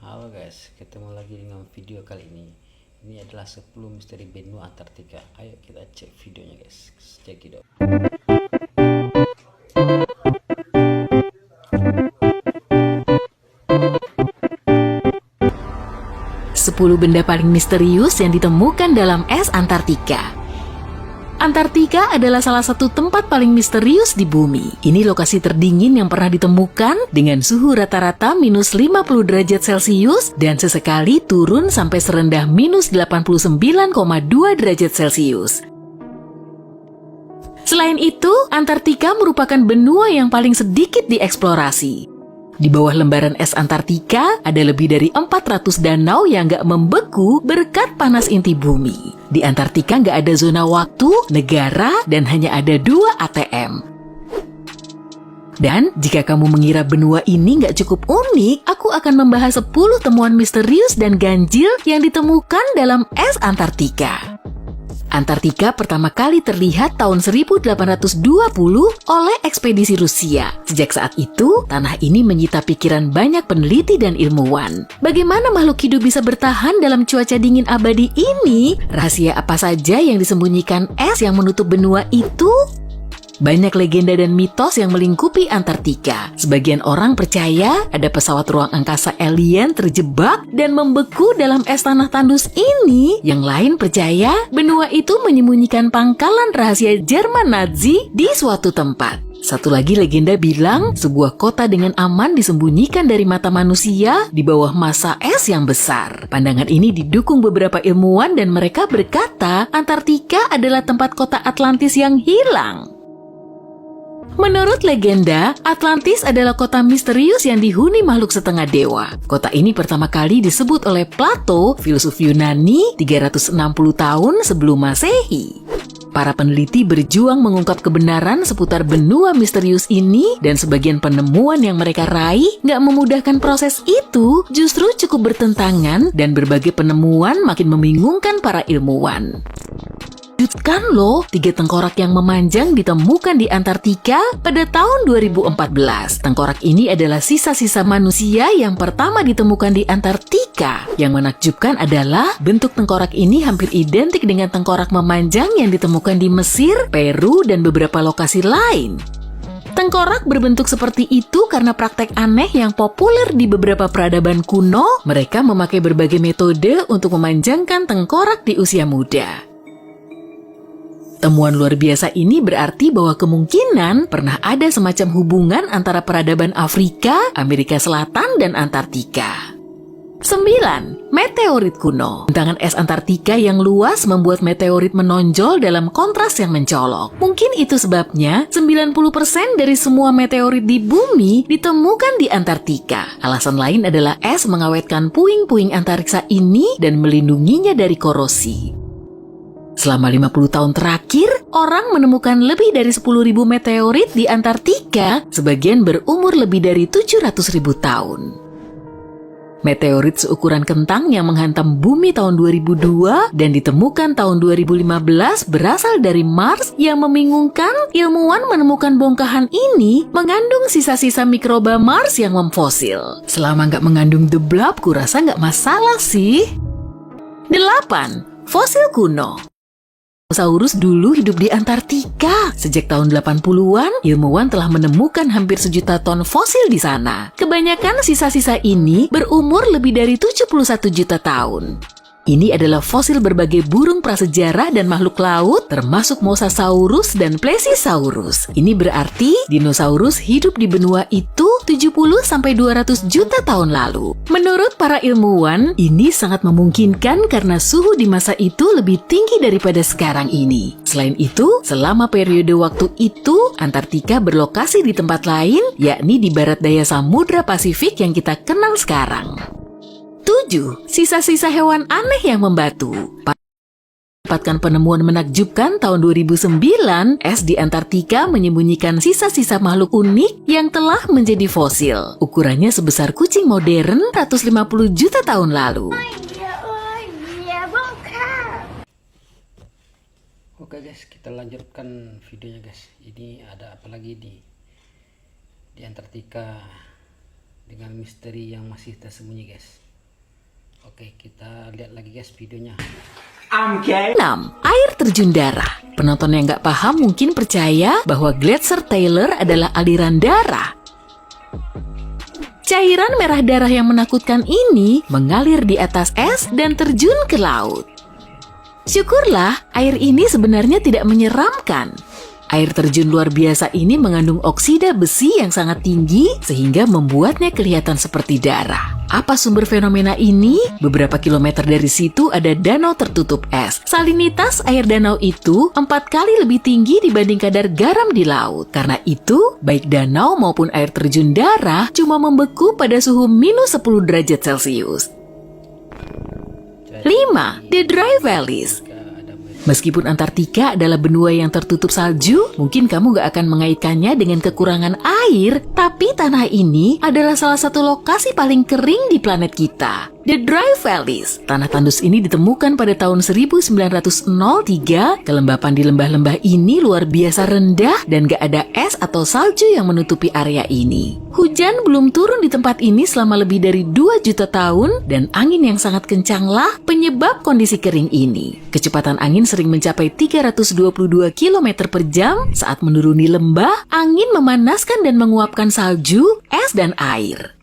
Halo guys, ketemu lagi dengan video kali ini. Ini adalah 10 misteri benua Antartika. Ayo kita cek videonya guys. Cek it out. 10 benda paling misterius yang ditemukan dalam es Antartika. Antartika adalah salah satu tempat paling misterius di bumi. Ini lokasi terdingin yang pernah ditemukan dengan suhu rata-rata minus 50 derajat Celcius dan sesekali turun sampai serendah minus 89,2 derajat Celcius. Selain itu, Antartika merupakan benua yang paling sedikit dieksplorasi. Di bawah lembaran es Antartika, ada lebih dari 400 danau yang nggak membeku berkat panas inti bumi. Di Antartika nggak ada zona waktu, negara, dan hanya ada 2 ATM. Dan jika kamu mengira benua ini nggak cukup unik, aku akan membahas 10 temuan misterius dan ganjil yang ditemukan dalam es Antartika. Antartika pertama kali terlihat tahun 1820 oleh ekspedisi Rusia. Sejak saat itu, tanah ini menyita pikiran banyak peneliti dan ilmuwan. Bagaimana makhluk hidup bisa bertahan dalam cuaca dingin abadi ini? Rahasia apa saja yang disembunyikan es yang menutup benua itu? Banyak legenda dan mitos yang melingkupi Antartika. Sebagian orang percaya ada pesawat ruang angkasa alien terjebak dan membeku dalam es tanah tandus ini. Yang lain percaya benua itu menyembunyikan pangkalan rahasia Jerman Nazi di suatu tempat. Satu lagi legenda bilang sebuah kota dengan aman disembunyikan dari mata manusia di bawah massa es yang besar. Pandangan ini didukung beberapa ilmuwan dan mereka berkata Antartika adalah tempat kota Atlantis yang hilang. Menurut legenda, Atlantis adalah kota misterius yang dihuni makhluk setengah dewa. Kota ini pertama kali disebut oleh Plato, filsuf Yunani, 360 tahun sebelum Masehi. Para peneliti berjuang mengungkap kebenaran seputar benua misterius ini, dan sebagian penemuan yang mereka raih nggak memudahkan proses itu, justru cukup bertentangan, dan berbagai penemuan makin membingungkan para ilmuwan. Lanjutkan loh, 3 tengkorak yang memanjang ditemukan di Antartika pada tahun 2014. Tengkorak ini adalah sisa-sisa manusia yang pertama ditemukan di Antartika. Yang menakjubkan adalah bentuk tengkorak ini hampir identik dengan tengkorak memanjang yang ditemukan di Mesir, Peru, dan beberapa lokasi lain. Tengkorak berbentuk seperti itu karena praktek aneh yang populer di beberapa peradaban kuno. Mereka memakai berbagai metode untuk memanjangkan tengkorak di usia muda. Temuan luar biasa ini berarti bahwa kemungkinan pernah ada semacam hubungan antara peradaban Afrika, Amerika Selatan, dan Antartika. 9. Meteorit kuno. Bentangan es Antartika yang luas membuat meteorit menonjol dalam kontras yang mencolok. Mungkin itu sebabnya 90% dari semua meteorit di bumi ditemukan di Antartika. Alasan lain adalah es mengawetkan puing-puing antariksa ini dan melindunginya dari korosi. Selama 50 tahun terakhir, orang menemukan lebih dari 10.000 meteorit di Antartika, sebagian berumur lebih dari 700.000 tahun. Meteorit seukuran kentang yang menghantam bumi tahun 2002 dan ditemukan tahun 2015 berasal dari Mars. Yang membingungkan, ilmuwan menemukan bongkahan ini mengandung sisa-sisa mikroba Mars yang memfosil. Selama nggak mengandung The Blob, kurasa nggak masalah sih. 8. Fosil kuno. Dinosaurus dulu hidup di Antartika. Sejak tahun 80-an, ilmuwan telah menemukan hampir 1 juta ton fosil di sana. Kebanyakan sisa-sisa ini berumur lebih dari 71 juta tahun. Ini adalah fosil berbagai burung prasejarah dan makhluk laut, termasuk Mosasaurus dan Plesiosaurus. Ini berarti dinosaurus hidup di benua itu 70-200 juta tahun lalu. Menurut para ilmuwan, ini sangat memungkinkan karena suhu di masa itu lebih tinggi daripada sekarang ini. Selain itu, selama periode waktu itu, Antartika berlokasi di tempat lain, yakni di barat daya Samudra Pasifik yang kita kenal sekarang. 7. Sisa-sisa hewan aneh yang membatu. Dapatkan penemuan menakjubkan tahun 2009, es di Antartika menyembunyikan sisa-sisa makhluk unik yang telah menjadi fosil. Ukurannya sebesar kucing modern 150 juta tahun lalu. Oke guys, kita lanjutkan videonya guys. Ini ada apa lagi di Antartika dengan misteri yang masih tersembunyi guys. Oke, kita lihat lagi guys videonya. 6. Air terjun darah. Penonton yang nggak paham mungkin percaya bahwa Gletser Taylor adalah aliran darah. Cairan merah darah yang menakutkan ini mengalir di atas es dan terjun ke laut. Syukurlah, air ini sebenarnya tidak menyeramkan. Air terjun luar biasa ini mengandung oksida besi yang sangat tinggi sehingga membuatnya kelihatan seperti darah. Apa sumber fenomena ini? Beberapa kilometer dari situ ada danau tertutup es. Salinitas air danau itu 4 kali lebih tinggi dibanding kadar garam di laut. Karena itu, baik danau maupun air terjun darah cuma membeku pada suhu minus 10 derajat Celcius. 5. The Dry Valleys. Meskipun Antartika adalah benua yang tertutup salju, mungkin kamu gak akan mengaitkannya dengan kekurangan air, tapi tanah ini adalah salah satu lokasi paling kering di planet kita. The Dry Valleys. Tanah tandus ini ditemukan pada tahun 1903. Kelembapan di lembah-lembah ini luar biasa rendah dan gak ada es atau salju yang menutupi area ini. Hujan belum turun di tempat ini selama lebih dari 2 juta tahun dan angin yang sangat kencanglah penyebab kondisi kering ini. Kecepatan angin sering mencapai 322 km per jam. Saat menuruni lembah, angin memanaskan dan menguapkan salju, es, dan air.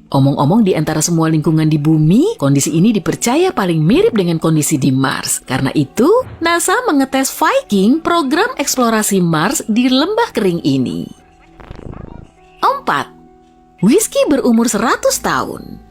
Omong-omong, di antara semua lingkungan di bumi, kondisi ini dipercaya paling mirip dengan kondisi di Mars. Karena itu, NASA mengetes Viking, program eksplorasi Mars di lembah kering ini. 4. Whisky berumur 100 tahun.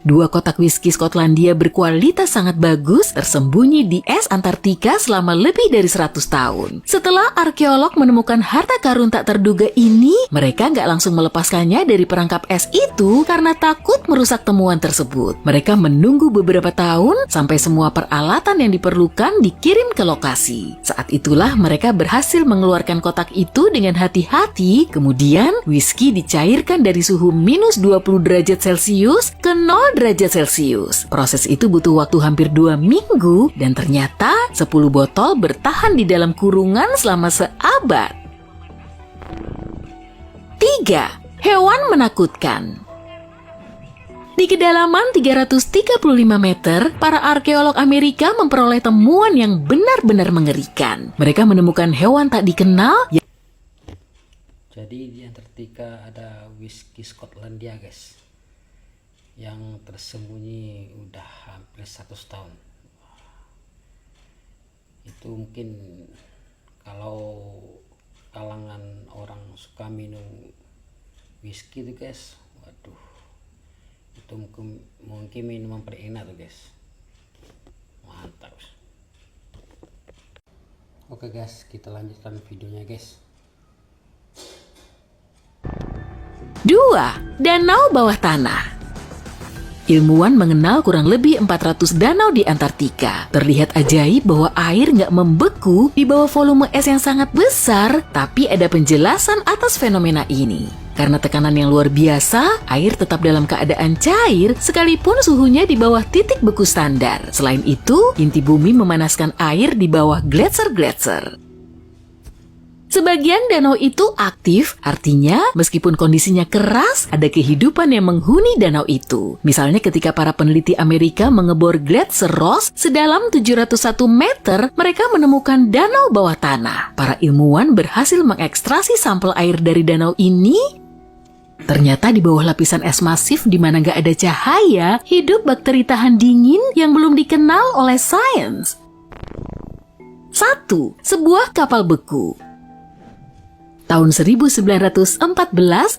2 kotak whisky Skotlandia berkualitas sangat bagus tersembunyi di es Antartika selama lebih dari 100 tahun. Setelah arkeolog menemukan harta karun tak terduga ini, mereka nggak langsung melepaskannya dari perangkap es itu karena takut merusak temuan tersebut. Mereka menunggu beberapa tahun sampai semua peralatan yang diperlukan dikirim ke lokasi. Saat itulah mereka berhasil mengeluarkan kotak itu dengan hati-hati, kemudian whisky dicairkan dari suhu minus 20 derajat Celcius ke 0 derajat Celcius. Proses itu butuh waktu hampir 2 minggu dan ternyata 10 botol bertahan di dalam kurungan selama seabad. 3. Hewan menakutkan. Di kedalaman 335 meter, para arkeolog Amerika memperoleh temuan yang benar-benar mengerikan. Mereka menemukan hewan tak dikenal. Jadi di Antartika ada whisky Skotlandia guys, yang tersembunyi udah hampir 100 tahun. Itu mungkin kalau kalangan orang suka minum whisky tuh guys, waduh, itu mungkin minuman paling enak tuh guys, mantap. Oke guys, kita lanjutkan videonya guys. 2. Danau bawah tanah. Ilmuwan mengenal kurang lebih 400 danau di Antartika. Terlihat ajaib bahwa air nggak membeku di bawah volume es yang sangat besar, tapi ada penjelasan atas fenomena ini. Karena tekanan yang luar biasa, air tetap dalam keadaan cair sekalipun suhunya di bawah titik beku standar. Selain itu, inti bumi memanaskan air di bawah gletser-gletser. Sebagian danau itu aktif, artinya meskipun kondisinya keras, ada kehidupan yang menghuni danau itu. Misalnya ketika para peneliti Amerika mengebor Gletser Ross sedalam 701 meter, mereka menemukan danau bawah tanah. Para ilmuwan berhasil mengekstrasi sampel air dari danau ini. Ternyata di bawah lapisan es masif di mana nggak ada cahaya, hidup bakteri tahan dingin yang belum dikenal oleh sains. 1. Sebuah kapal beku. Tahun 1914,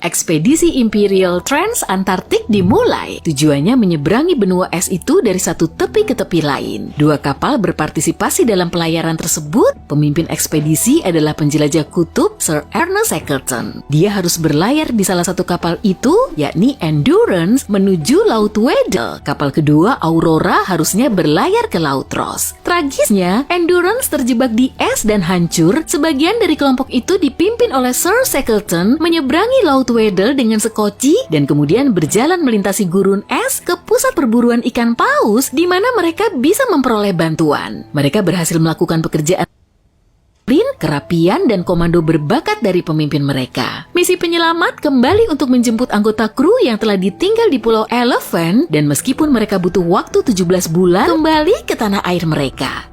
ekspedisi Imperial Trans-Antarctic dimulai. Tujuannya menyeberangi benua es itu dari satu tepi ke tepi lain. 2 kapal berpartisipasi dalam pelayaran tersebut. Pemimpin ekspedisi adalah penjelajah kutub Sir Ernest Shackleton. Dia harus berlayar di salah satu kapal itu, yakni Endurance, menuju Laut Weddell. Kapal kedua, Aurora, harusnya berlayar ke Laut Ross. Tragisnya, Endurance terjebak di es dan hancur. Sebagian dari kelompok itu dipimpin oleh Sir Shackleton menyeberangi Laut Weddell dengan sekoci dan kemudian berjalan melintasi gurun es ke pusat perburuan ikan paus di mana mereka bisa memperoleh bantuan. Mereka berhasil melakukan pekerjaan kerapian, dan komando berbakat dari pemimpin mereka. Misi penyelamat kembali untuk menjemput anggota kru yang telah ditinggal di Pulau Elephant, dan meskipun mereka butuh waktu 17 bulan, kembali ke tanah air mereka.